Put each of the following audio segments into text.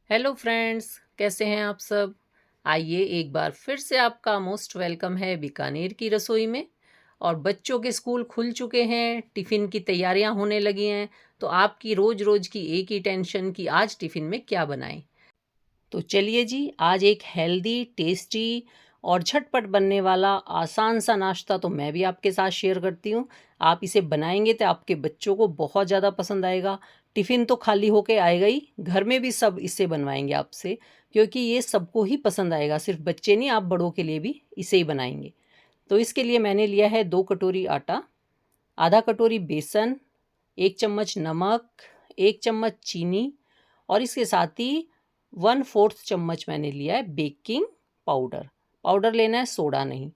Hello friends, कैसे हैं आप सब। आइए एक बार फिर से आपका मोस्ट वेलकम है बीकानेर की रसोई में। और बच्चों के स्कूल खुल चुके हैं, टिफ़िन की तैयारियां होने लगी हैं। तो आपकी रोज रोज की एक ही टेंशन कि आज टिफ़िन में क्या बनाएं। तो चलिए जी, आज एक हेल्दी, टेस्टी और झटपट बनने वाला आसान सा नाश्ता तो मैं भी आपके साथ शेयर करती हूँ। आप इसे बनाएंगे तो आपके बच्चों को बहुत ज़्यादा पसंद आएगा। टिफ़िन तो खाली होके आएगा ही, घर में भी सब इसे बनवाएंगे आपसे, क्योंकि ये सबको ही पसंद आएगा। सिर्फ बच्चे नहीं, आप बड़ों के लिए भी इसे ही बनाएंगे। तो इसके लिए मैंने लिया है 2 कटोरी आटा, आधा कटोरी बेसन, 1 चम्मच नमक, 1 चम्मच चीनी और इसके साथ ही 1/4 चम्मच मैंने लिया है बेकिंग पाउडर। पाउडर लेना है, सोडा नहीं।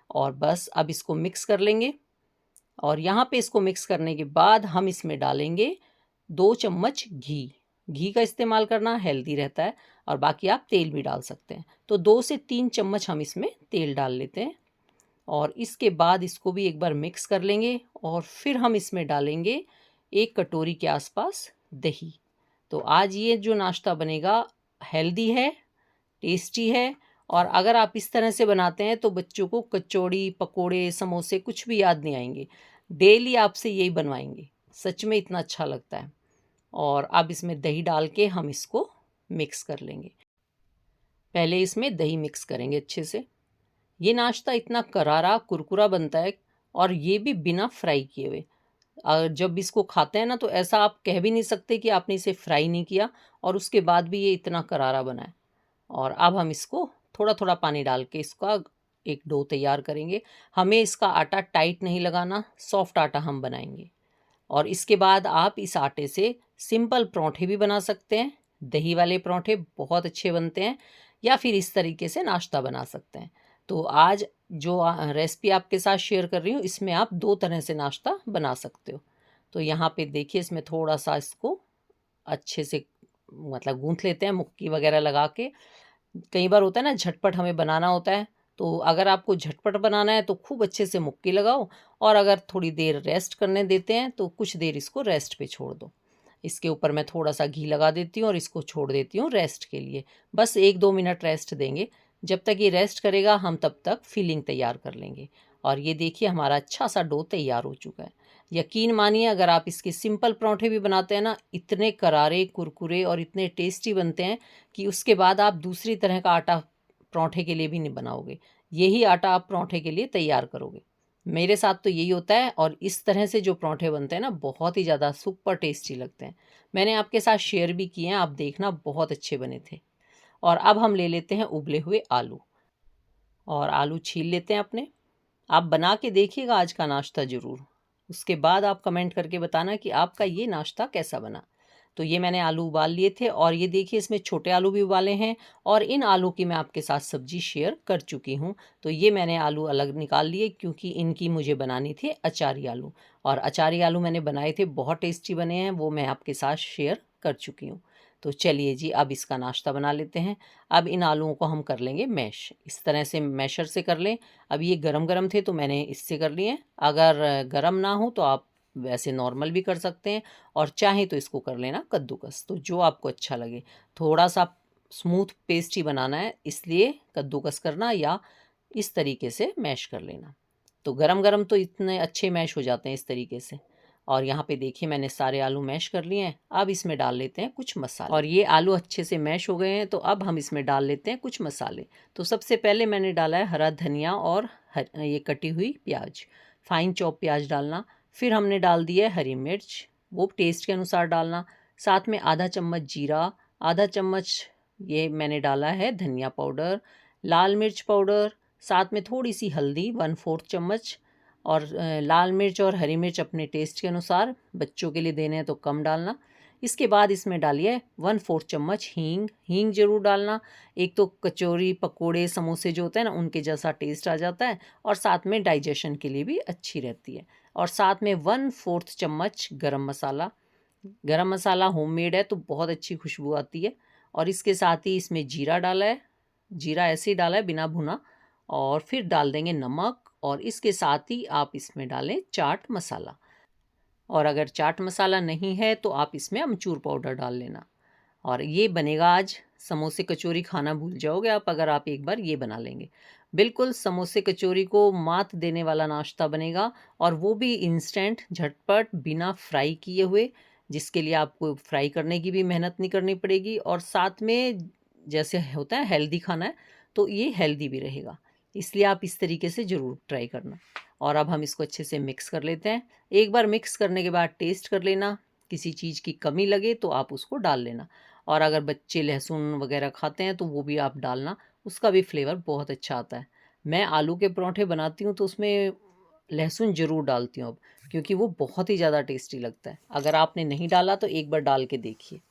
और बस अब इसको मिक्स कर लेंगे। और यहाँ पे इसको मिक्स करने के बाद हम इसमें डालेंगे 2 चम्मच घी। घी का इस्तेमाल करना हेल्दी रहता है, और बाकी आप तेल भी डाल सकते हैं। तो 2 से 3 चम्मच हम इसमें तेल डाल लेते हैं। और इसके बाद इसको भी एक बार मिक्स कर लेंगे। और फिर हम इसमें डालेंगे 1 कटोरी के आसपास दही। तो आज ये जो नाश्ता बनेगा हेल्दी है, टेस्टी है। और अगर आप इस तरह से बनाते हैं तो बच्चों को कचौड़ी, पकोड़े, समोसे कुछ भी याद नहीं आएंगे। डेली आपसे यही बनवाएंगे, सच में इतना अच्छा लगता है। और अब इसमें दही डाल के हम इसको मिक्स कर लेंगे। पहले इसमें दही मिक्स करेंगे अच्छे से। ये नाश्ता इतना करारा कुरकुरा बनता है, और ये भी बिना फ्राई किए हुए। जब इसको खाते हैं ना, तो ऐसा आप कह भी नहीं सकते कि आपने इसे फ्राई नहीं किया, और उसके बाद भी ये इतना करारा बना है। और अब हम इसको थोड़ा थोड़ा पानी डाल के इसका एक डो तैयार करेंगे। हमें इसका आटा टाइट नहीं लगाना, सॉफ्ट आटा हम बनाएंगे। और इसके बाद आप इस आटे से सिंपल पराठे भी बना सकते हैं। दही वाले पराठे बहुत अच्छे बनते हैं, या फिर इस तरीके से नाश्ता बना सकते हैं। तो आज जो रेसिपी आपके साथ शेयर कर रही हूँ, इसमें आप 2 तरह से नाश्ता बना सकते हो। तो यहाँ पे देखिए, इसमें थोड़ा सा इसको अच्छे से मतलब गूंथ लेते हैं मुक्की वगैरह लगा के। कई बार होता है ना, झटपट हमें बनाना होता है। तो अगर आपको झटपट बनाना है तो खूब अच्छे से मुक्की लगाओ, और अगर थोड़ी देर रेस्ट करने देते हैं तो कुछ देर इसको रेस्ट पे छोड़ दो। इसके ऊपर मैं थोड़ा सा घी लगा देती हूँ और इसको छोड़ देती हूँ रेस्ट के लिए। बस 1-2 मिनट रेस्ट देंगे। जब तक ये रेस्ट करेगा हम तब तक फिलिंग तैयार कर लेंगे। और ये देखिए, हमारा अच्छा सा डो तैयार हो चुका है। यकीन मानिए, अगर आप इसके सिंपल पराठे भी बनाते हैं ना, इतने करारे, कुरकुरे और इतने टेस्टी बनते हैं कि उसके बाद आप दूसरी तरह का आटा पराठे के लिए भी नहीं बनाओगे। यही आटा आप पराठे के लिए तैयार करोगे। मेरे साथ तो यही होता है, और इस तरह से जो पराठे बनते हैं ना, बहुत ही ज़्यादा सुपर टेस्टी लगते हैं। मैंने आपके साथ शेयर भी किए हैं, आप देखना, बहुत अच्छे बने थे। और अब हम ले लेते हैं उबले हुए आलू, और आलू छील लेते हैं अपने। आप बना के देखिएगा आज का नाश्ता ज़रूर। उसके बाद आप कमेंट करके बताना कि आपका ये नाश्ता कैसा बना। तो ये मैंने आलू उबाल लिए थे, और ये देखिए, इसमें छोटे आलू भी उबाले हैं। और इन आलू की मैं आपके साथ सब्जी शेयर कर चुकी हूँ। तो ये मैंने आलू अलग निकाल लिए, क्योंकि इनकी मुझे बनानी थी अचारी आलू। और अचारी आलू मैंने बनाए थे, बहुत टेस्टी बने हैं, वो मैं आपके साथ शेयर कर चुकी हूँ। तो चलिए जी, अब इसका नाश्ता बना लेते हैं। अब इन आलूओं को हम कर लेंगे मैश, इस तरह से मैशर से कर लें। अब ये गरम गरम थे तो मैंने इससे कर लिए हैं। अगर गरम ना हो तो आप वैसे नॉर्मल भी कर सकते हैं, और चाहें तो इसको कर लेना कद्दूकस, तो जो आपको अच्छा लगे। थोड़ा सा स्मूथ पेस्ट ही बनाना है, इसलिए कद्दूकस करना, या इस तरीके से मैश कर लेना। तो गरम गरम तो इतने अच्छे मैश हो जाते हैं इस तरीके से। और यहाँ पे देखिए, मैंने सारे आलू मैश कर लिए हैं। अब इसमें डाल लेते हैं कुछ मसाले। और ये आलू अच्छे से मैश हो गए हैं, तो अब हम इसमें डाल लेते हैं कुछ मसाले। तो सबसे पहले मैंने डाला है हरा धनिया, और ये कटी हुई प्याज, फाइन चॉप प्याज डालना। फिर हमने डाल दिया है हरी मिर्च, वो टेस्ट के अनुसार डालना। साथ में आधा चम्मच जीरा, आधा चम्मच ये मैंने डाला है धनिया पाउडर, लाल मिर्च पाउडर, साथ में थोड़ी सी हल्दी 1/4 चम्मच। और लाल मिर्च और हरी मिर्च अपने टेस्ट के अनुसार, बच्चों के लिए देने हैं तो कम डालना। इसके बाद इसमें डालिए 1/4 चम्मच हींग। हींग ज़रूर डालना, एक तो कचौरी, पकोड़े, समोसे जो होते हैं ना, उनके जैसा टेस्ट आ जाता है, और साथ में डाइजेशन के लिए भी अच्छी रहती है। और साथ में 1/4 चम्मच गरम मसाला। गरम मसाला होममेड है तो बहुत अच्छी खुशबू आती है। और इसके साथ ही इसमें जीरा डाला है, जीरा ऐसे ही डाला है बिना भुना। और फिर डाल देंगे नमक, और इसके साथ ही आप इसमें डालें चाट मसाला। और अगर चाट मसाला नहीं है तो आप इसमें अमचूर पाउडर डाल लेना। और ये बनेगा आज। समोसे कचौरी खाना भूल जाओगे आप अगर आप एक बार ये बना लेंगे। बिल्कुल समोसे कचौरी को मात देने वाला नाश्ता बनेगा, और वो भी इंस्टेंट झटपट बिना फ्राई किए हुए, जिसके लिए आपको फ्राई करने की भी मेहनत नहीं करनी पड़ेगी, और साथ में जैसे होता है हेल्दी खाना है तो ये हेल्दी भी रहेगा। इसलिए आप इस तरीके से ज़रूर ट्राई करना। और अब हम इसको अच्छे से मिक्स कर लेते हैं। एक बार मिक्स करने के बाद टेस्ट कर लेना, किसी चीज़ की कमी लगे तो आप उसको डाल लेना। और अगर बच्चे लहसुन वगैरह खाते हैं तो वो भी आप डालना, उसका भी फ्लेवर बहुत अच्छा आता है। मैं आलू के पराठे बनाती हूँ तो उसमें लहसुन ज़रूर डालती हूँ अब, क्योंकि वो बहुत ही ज़्यादा टेस्टी लगता है। अगर आपने नहीं डाला तो एक बार डाल के देखिए।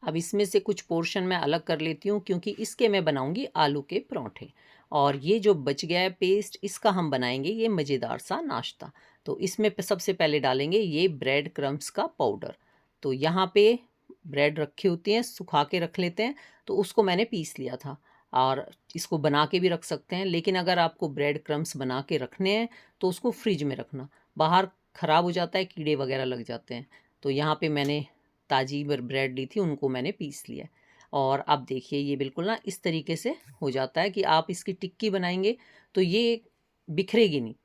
अब इसमें से कुछ पोर्शन मैं अलग कर लेती हूँ, क्योंकि इसके मैं बनाऊंगी आलू के पराठे। और ये जो बच गया है पेस्ट, इसका हम बनाएंगे ये मज़ेदार सा नाश्ता। तो इसमें सबसे पहले डालेंगे ये ब्रेड क्रम्स का पाउडर। तो यहाँ पे ब्रेड रखी होती हैं, सुखा के रख लेते हैं, तो उसको मैंने पीस लिया था। और इसको बना के भी रख सकते हैं, लेकिन अगर आपको ब्रेड क्रम्स बना के रखने हैं तो उसको फ्रिज में रखना, बाहर ख़राब हो जाता है, कीड़े वगैरह लग जाते हैं। तो यहाँ पे मैंने ताज़ी ब्रेड ली थी, उनको मैंने पीस लिया। और अब देखिए ये बिल्कुल ना इस तरीके से हो जाता है कि आप इसकी टिक्की बनाएंगे तो ये बिखरेगी नहीं,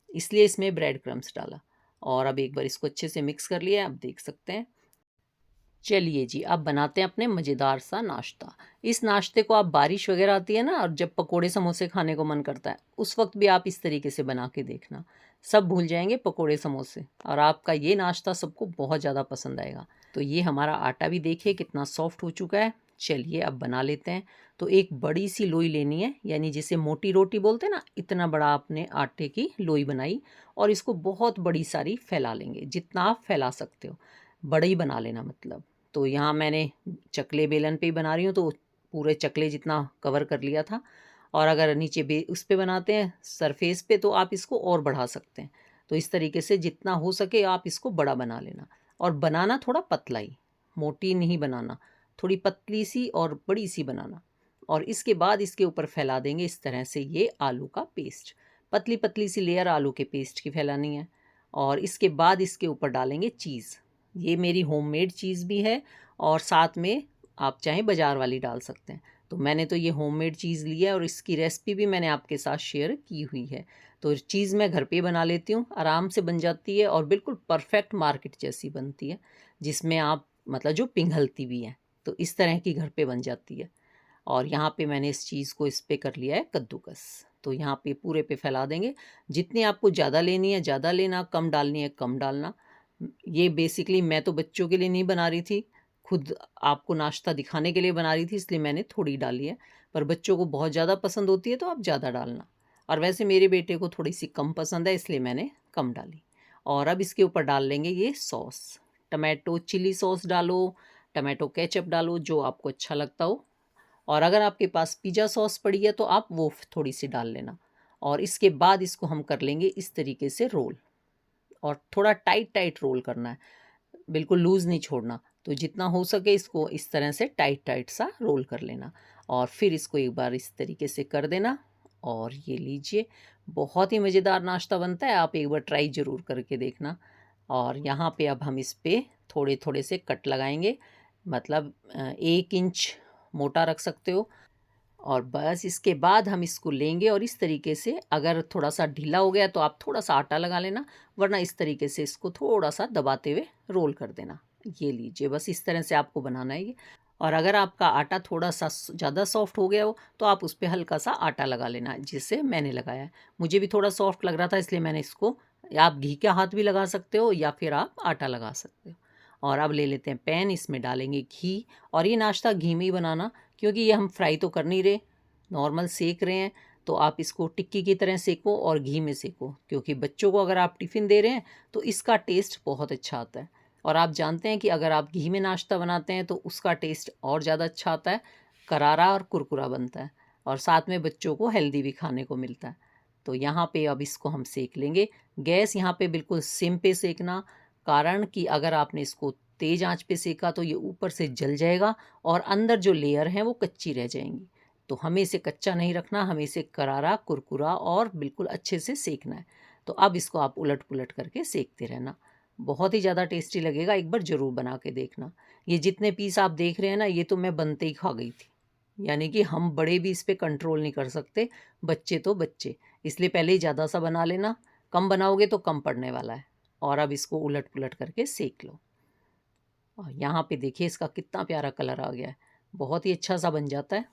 इसलिए इसमें ब्रेड क्रम्स डाला। और अब एक बार इसको अच्छे से मिक्स कर लिया, आप देख सकते हैं। चलिए जी, अब बनाते हैं अपने मज़ेदार सा नाश्ता। इस नाश्ते को आप, बारिश वगैरह आती है ना और जब पकोड़े समोसे खाने को मन करता है, उस वक्त भी आप इस तरीके से बना के देखना। सब भूल जाएंगे पकोड़े समोसे, और आपका ये नाश्ता सबको बहुत ज़्यादा पसंद आएगा। तो ये हमारा आटा भी देखिए कितना सॉफ्ट हो चुका है। चलिए अब बना लेते हैं। तो एक बड़ी सी लोई लेनी है, यानी जिसे मोटी रोटी बोलते हैं ना, इतना बड़ा आपने आटे की लोई बनाई, और इसको बहुत बड़ी सारी फैला लेंगे, जितना आप फैला सकते हो बड़ी बना लेना मतलब। तो यहाँ मैंने चकले बेलन पे ही बना रही हूँ, तो पूरे चकले जितना कवर कर लिया था। और अगर नीचे उस पे बनाते हैं सरफेस पे, तो आप इसको और बढ़ा सकते हैं। तो इस तरीके से जितना हो सके आप इसको बड़ा बना लेना, और बनाना थोड़ा पतला ही, मोटी नहीं बनाना, थोड़ी पतली सी और बड़ी सी बनाना। और इसके बाद इसके ऊपर फैला देंगे इस तरह से ये आलू का पेस्ट, पतली पतली सी लेयर आलू के पेस्ट की फैलानी है। और इसके बाद इसके ऊपर डालेंगे चीज़। ये मेरी होममेड चीज़ भी है, और साथ में आप चाहें बाज़ार वाली डाल सकते हैं। तो मैंने तो ये होममेड चीज़ ली है, और इसकी रेसिपी भी मैंने आपके साथ शेयर की हुई है। तो चीज़ मैं घर पे बना लेती हूँ, आराम से बन जाती है, और बिल्कुल परफेक्ट मार्केट जैसी बनती है, जिसमें आप मतलब जो पिघलती भी है, तो इस तरह की घर पे बन जाती है। और यहाँ पे मैंने इस चीज़ को इस पे कर लिया है कद्दूकस। तो यहाँ पे पूरे पे फैला देंगे। जितनी आपको ज़्यादा लेनी है ज़्यादा लेना, कम डालनी है कम डालना। ये बेसिकली मैं तो बच्चों के लिए नहीं बना रही थी, खुद आपको नाश्ता दिखाने के लिए बना रही थी, इसलिए मैंने थोड़ी डाली है। पर बच्चों को बहुत ज़्यादा पसंद होती है तो आप ज़्यादा डालना। और वैसे मेरे बेटे को थोड़ी सी कम पसंद है, इसलिए मैंने कम डाली। और अब इसके ऊपर डाल लेंगे ये सॉस। टमाटो चिली सॉस डालो, टमाटो केचप डालो, जो आपको अच्छा लगता हो। और अगर आपके पास पिज़्ज़ा सॉस पड़ी है तो आप वो थोड़ी सी डाल लेना। और इसके बाद इसको हम कर लेंगे इस तरीके से रोल, और थोड़ा टाइट टाइट रोल करना है, बिल्कुल लूज़ नहीं छोड़ना। तो जितना हो सके इसको इस तरह से टाइट टाइट सा रोल कर लेना, और फिर इसको एक बार इस तरीके से कर देना। और ये लीजिए, बहुत ही मज़ेदार नाश्ता बनता है, आप एक बार ट्राई ज़रूर करके देखना। और यहाँ पे अब हम इस पे थोड़े थोड़े से कट लगाएंगे, मतलब 1 इंच मोटा रख सकते हो। और बस इसके बाद हम इसको लेंगे, और इस तरीके से अगर थोड़ा सा ढीला हो गया तो आप थोड़ा सा आटा लगा लेना, वरना इस तरीके से इसको थोड़ा सा दबाते हुए रोल कर देना। ये लीजिए, बस इस तरह से आपको बनाना है ये। और अगर आपका आटा थोड़ा सा ज़्यादा सॉफ्ट हो गया हो तो आप उस पर हल्का सा आटा लगा लेना, जिससे मैंने लगाया है। मुझे भी थोड़ा सॉफ्ट लग रहा था, इसलिए मैंने इसको, आप घी का हाथ भी लगा सकते हो या फिर आप आटा लगा सकते हो। और अब ले लेते हैं पैन, इसमें डालेंगे घी। और ये नाश्ता घी में ही बनाना, क्योंकि ये हम फ्राई तो कर नहीं रहे, नॉर्मल सेक रहे हैं। तो आप इसको टिक्की की तरह सेको और घी में सेको, क्योंकि बच्चों को अगर आप टिफ़िन दे रहे हैं तो इसका टेस्ट बहुत अच्छा आता है। और आप जानते हैं कि अगर आप घी में नाश्ता बनाते हैं तो उसका टेस्ट और ज़्यादा अच्छा आता है, करारा और कुरकुरा बनता है, और साथ में बच्चों को हेल्दी भी खाने को मिलता है। तो यहाँ पे अब इसको हम सेक लेंगे। गैस यहाँ पे बिल्कुल सिम पे सेकना, कारण कि अगर आपने इसको तेज़ आंच पे सेका तो ये ऊपर से जल जाएगा, और अंदर जो लेयर हैं वो कच्ची रह जाएंगी। तो हमें इसे कच्चा नहीं रखना, हमें इसे करारा कुरकुरा और बिल्कुल अच्छे से सेकना है। तो अब इसको आप उलट पुलट करके सेकते रहना। बहुत ही ज़्यादा टेस्टी लगेगा, एक बार ज़रूर बना के देखना। ये जितने पीस आप देख रहे हैं ना, ये तो मैं बनते ही खा गई थी। यानी कि हम बड़े भी इस पे कंट्रोल नहीं कर सकते, बच्चे तो बच्चे। इसलिए पहले ही ज़्यादा सा बना लेना, कम बनाओगे तो कम पड़ने वाला है। और अब इसको उलट-पुलट करके सेंक लो। और यहाँ पे देखिए इसका कितना प्यारा कलर आ गया है, बहुत ही अच्छा सा बन जाता है।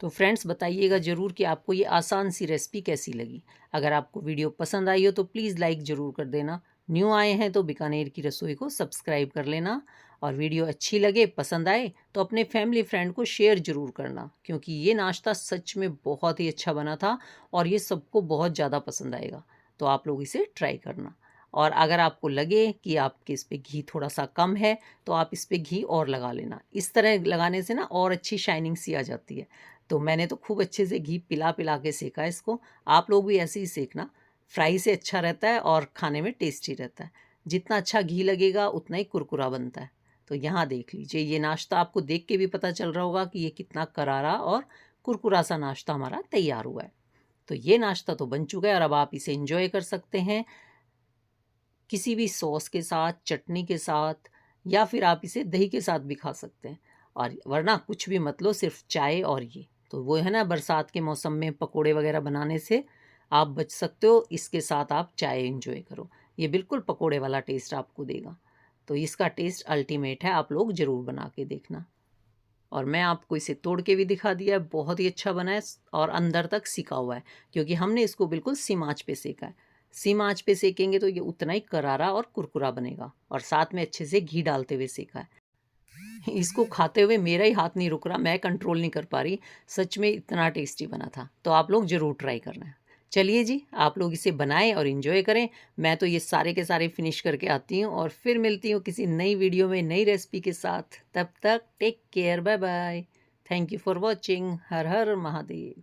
तो फ्रेंड्स बताइएगा ज़रूर कि आपको ये आसान सी रेसिपी कैसी लगी। अगर आपको वीडियो पसंद आई हो तो प्लीज़ लाइक ज़रूर कर देना। न्यू आए हैं तो बीकानेर की रसोई को सब्सक्राइब कर लेना। और वीडियो अच्छी लगे, पसंद आए तो अपने फैमिली फ्रेंड को शेयर ज़रूर करना, क्योंकि ये नाश्ता सच में बहुत ही अच्छा बना था और ये सबको बहुत ज़्यादा पसंद आएगा। तो आप लोग इसे ट्राई करना। और अगर आपको लगे कि आपके इस पे घी थोड़ा सा कम है तो आप इस पे घी और लगा लेना। इस तरह लगाने से ना और अच्छी शाइनिंग सी आ जाती है। तो मैंने तो खूब अच्छे से घी पिला पिला के सेका इसको। आप लोग भी ऐसे ही सेकना, फ्राई से अच्छा रहता है और खाने में टेस्टी रहता है। जितना अच्छा घी लगेगा उतना ही कुरकुरा बनता है। तो यहाँ देख लीजिए, ये नाश्ता आपको देख के भी पता चल रहा होगा कि ये कितना करारा और कुरकुरा सा नाश्ता हमारा तैयार हुआ है। तो ये नाश्ता तो बन चुका है और अब आप इसे एंजॉय कर सकते हैं किसी भी सॉस के साथ, चटनी के साथ, या फिर आप इसे दही के साथ भी खा सकते हैं। और वरना कुछ भी मत लो, सिर्फ चाय और ये। तो वो है ना, बरसात के मौसम में पकोड़े वगैरह बनाने से आप बच सकते हो, इसके साथ आप चाय एंजॉय करो। ये बिल्कुल पकोड़े वाला टेस्ट आपको देगा। तो इसका टेस्ट अल्टीमेट है, आप लोग ज़रूर बना के देखना। और मैं आपको इसे तोड़ के भी दिखा दिया है, बहुत ही अच्छा बना है और अंदर तक सिका हुआ है, क्योंकि हमने इसको बिल्कुल सिम आँच पे सेका है। सिम आँच पे सेकेंगे तो ये उतना ही करारा और कुरकुरा बनेगा, और साथ में अच्छे से घी डालते हुए सेका है। इसको खाते हुए मेरा ही हाथ नहीं रुक रहा, मैं कंट्रोल नहीं कर पा रही। सच में इतना टेस्टी बना था। तो आप लोग ज़रूर ट्राई करना। चलिए जी, आप लोग इसे बनाएं और इन्जॉय करें। मैं तो ये सारे के सारे फिनिश करके आती हूँ और फिर मिलती हूँ किसी नई वीडियो में नई रेसिपी के साथ। तब तक take care, bye bye. Thank you for watching. हर हर महादेव।